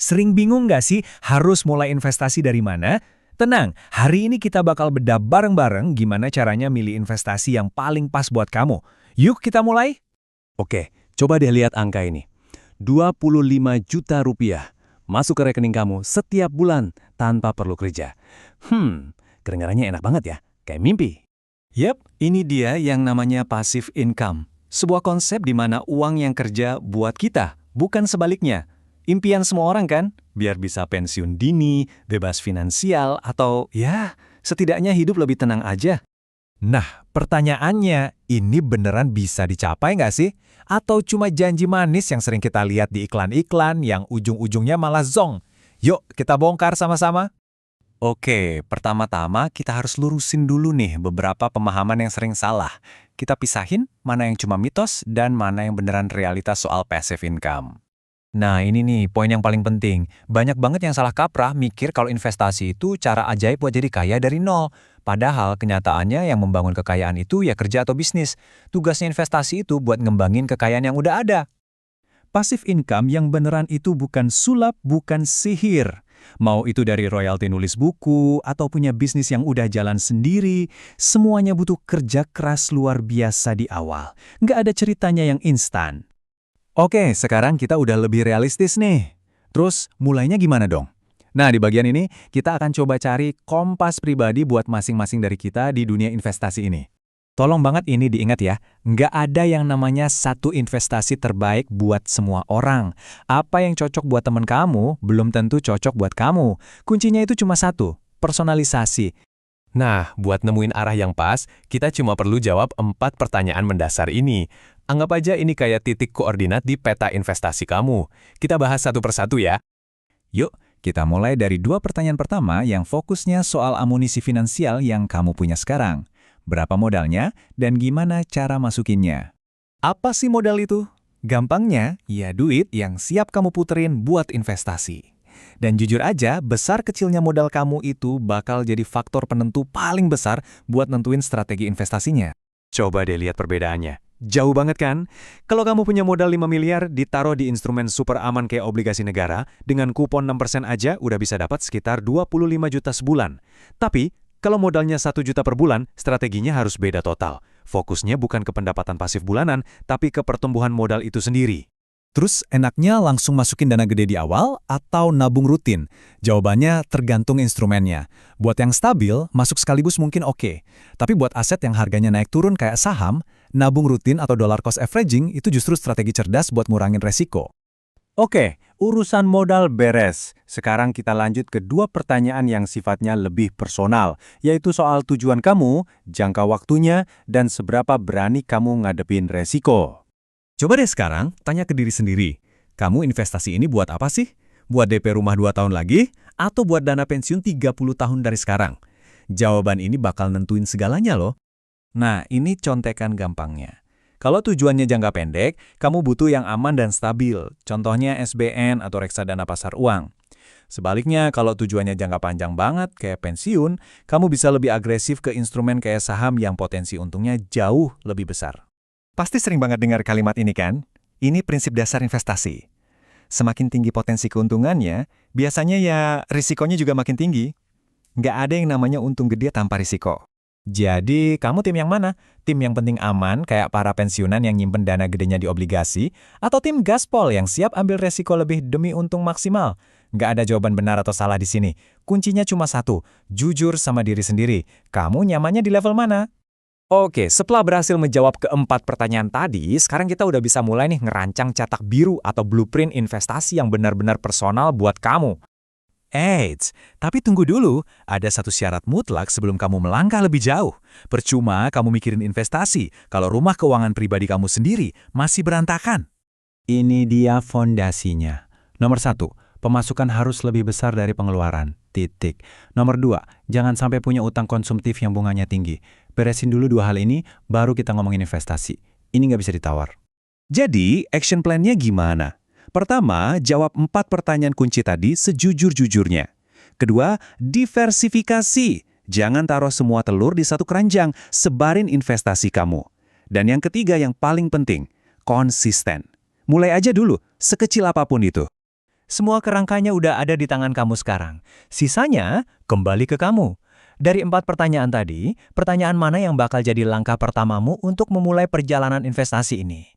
Sering bingung nggak sih harus mulai investasi dari mana? Tenang, hari ini kita bakal bedah bareng-bareng gimana caranya milih investasi yang paling pas buat kamu. Yuk kita mulai? Oke, coba deh lihat angka ini. 25 juta rupiah masuk ke rekening kamu setiap bulan tanpa perlu kerja. Kedengarannya enak banget ya, kayak mimpi. Yap, ini dia yang namanya passive income. Sebuah konsep di mana uang yang kerja buat kita, bukan sebaliknya. Impian semua orang kan? Biar bisa pensiun dini, bebas finansial, atau ya, setidaknya hidup lebih tenang aja. Nah, pertanyaannya, ini beneran bisa dicapai nggak sih? Atau cuma janji manis yang sering kita lihat di iklan-iklan yang ujung-ujungnya malah zong? Yuk, kita bongkar sama-sama. Oke, pertama-tama kita harus lurusin dulu nih beberapa pemahaman yang sering salah. Kita pisahin mana yang cuma mitos dan mana yang beneran realitas soal passive income. Nah, ini nih poin yang paling penting. Banyak banget yang salah kaprah mikir kalau investasi itu cara ajaib buat jadi kaya dari nol. Padahal kenyataannya yang membangun kekayaan itu ya kerja atau bisnis. Tugasnya investasi itu buat ngembangin kekayaan yang udah ada. Passive income yang beneran itu bukan sulap, bukan sihir. Mau itu dari royalti nulis buku, atau punya bisnis yang udah jalan sendiri, semuanya butuh kerja keras luar biasa di awal. Nggak ada ceritanya yang instan. Oke, sekarang kita udah lebih realistis nih. Terus, mulainya gimana dong? Nah, di bagian ini, kita akan coba cari kompas pribadi buat masing-masing dari kita di dunia investasi ini. Tolong banget ini diingat ya, nggak ada yang namanya satu investasi terbaik buat semua orang. Apa yang cocok buat teman kamu, belum tentu cocok buat kamu. Kuncinya itu cuma satu, personalisasi. Nah, buat nemuin arah yang pas, kita cuma perlu jawab 4 pertanyaan mendasar ini. Anggap aja ini kayak titik koordinat di peta investasi kamu. Kita bahas satu persatu ya. Yuk, kita mulai dari 2 pertanyaan pertama yang fokusnya soal amunisi finansial yang kamu punya sekarang. Berapa modalnya, dan gimana cara masukinnya? Apa sih modal itu? Gampangnya, ya duit yang siap kamu puterin buat investasi. Dan jujur aja, besar kecilnya modal kamu itu bakal jadi faktor penentu paling besar buat nentuin strategi investasinya. Coba deh lihat perbedaannya. Jauh banget kan? Kalau kamu punya modal 5 miliar ditaruh di instrumen super aman kayak obligasi negara, dengan kupon 6% aja udah bisa dapat sekitar 25 juta sebulan. Tapi, kalau modalnya 1 juta per bulan, strateginya harus beda total. Fokusnya bukan ke pendapatan pasif bulanan, tapi ke pertumbuhan modal itu sendiri. Terus enaknya langsung masukin dana gede di awal atau nabung rutin? Jawabannya tergantung instrumennya. Buat yang stabil, masuk sekaligus mungkin oke. Tapi buat aset yang harganya naik turun kayak saham, nabung rutin atau dollar cost averaging itu justru strategi cerdas buat ngurangin resiko. Oke, urusan modal beres. Sekarang kita lanjut ke 2 pertanyaan yang sifatnya lebih personal, yaitu soal tujuan kamu, jangka waktunya, dan seberapa berani kamu ngadepin resiko. Coba deh sekarang tanya ke diri sendiri, kamu investasi ini buat apa sih? Buat DP rumah 2 tahun lagi? Atau buat dana pensiun 30 tahun dari sekarang? Jawaban ini bakal nentuin segalanya loh. Nah, ini contekan gampangnya. Kalau tujuannya jangka pendek, kamu butuh yang aman dan stabil. Contohnya SBN atau reksadana pasar uang. Sebaliknya, kalau tujuannya jangka panjang banget, kayak pensiun, kamu bisa lebih agresif ke instrumen kayak saham yang potensi untungnya jauh lebih besar. Pasti sering banget dengar kalimat ini kan? Ini prinsip dasar investasi. Semakin tinggi potensi keuntungannya, biasanya ya risikonya juga makin tinggi. Nggak ada yang namanya untung gede tanpa risiko. Jadi, kamu tim yang mana? Tim yang penting aman, kayak para pensiunan yang nyimpen dana gedenya di obligasi? Atau tim gaspol yang siap ambil resiko lebih demi untung maksimal? Nggak ada jawaban benar atau salah di sini. Kuncinya cuma satu, jujur sama diri sendiri. Kamu nyamannya di level mana? Oke, setelah berhasil menjawab ke-4 pertanyaan tadi, sekarang kita udah bisa mulai nih ngerancang cetak biru atau blueprint investasi yang benar-benar personal buat kamu. Eits, tapi tunggu dulu, ada satu syarat mutlak sebelum kamu melangkah lebih jauh. Percuma kamu mikirin investasi kalau rumah keuangan pribadi kamu sendiri masih berantakan. Ini dia fondasinya. Nomor 1, pemasukan harus lebih besar dari pengeluaran. Titik. Nomor 2, jangan sampai punya utang konsumtif yang bunganya tinggi. Beresin dulu 2 hal ini, baru kita ngomongin investasi. Ini nggak bisa ditawar. Jadi, action plan-nya gimana? Pertama, jawab 4 pertanyaan kunci tadi sejujur-jujurnya. Kedua, diversifikasi. Jangan taruh semua telur di satu keranjang, sebarin investasi kamu. Dan yang ketiga yang paling penting, konsisten. Mulai aja dulu, sekecil apapun itu. Semua kerangkanya udah ada di tangan kamu sekarang. Sisanya, kembali ke kamu. Dari 4 pertanyaan tadi, pertanyaan mana yang bakal jadi langkah pertamamu untuk memulai perjalanan investasi ini?